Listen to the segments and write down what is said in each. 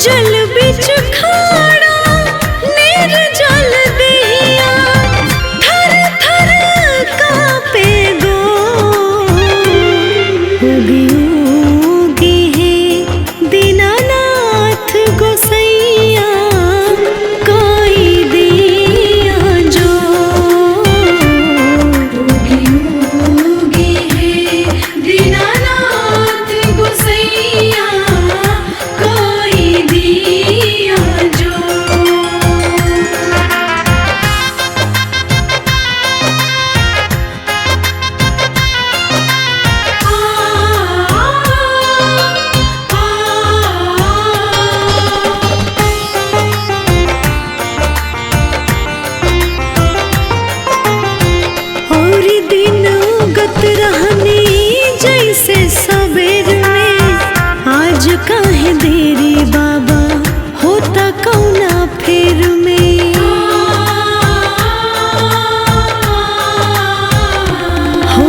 जल बिच खाड़ा नीर जल दिया थर थर कांपे गो उगी उगी है दीनानाथ गोसैया कोई दिया जो उगी उगी है दीनानाथ गोसैया कोई दिया जो। और दिन उगत रहनी जैसे सबेर में आज काहे देरी बाबा होता कौना फेर में हो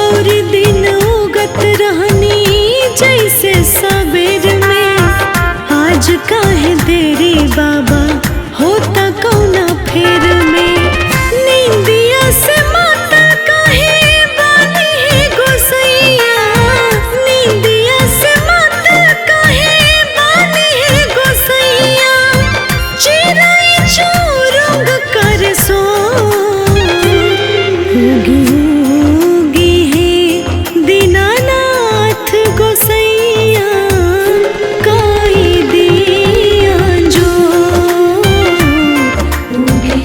और दिन उगत रहनी जैसे सबेर में आज काहे देरी बाबा होता कौना फेर में नींदिया से माता काहे बानी है गोसैया नींदिया से माता काहे बानी है गोसैया चिराई चोरंग कर सो उगी उगी है दीनानाथ गोसैया कोई दिया जो उगी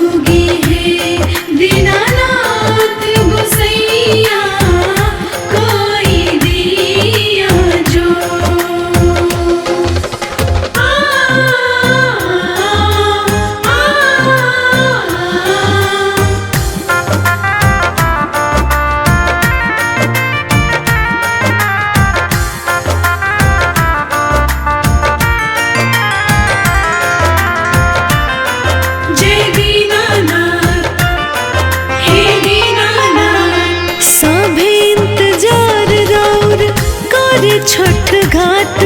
उगी है दीनानाथ गोसैया कोई दिया जो। जय दीनानाथ हे दीनानाथ सभे इंतजार राउर करे छठ घाट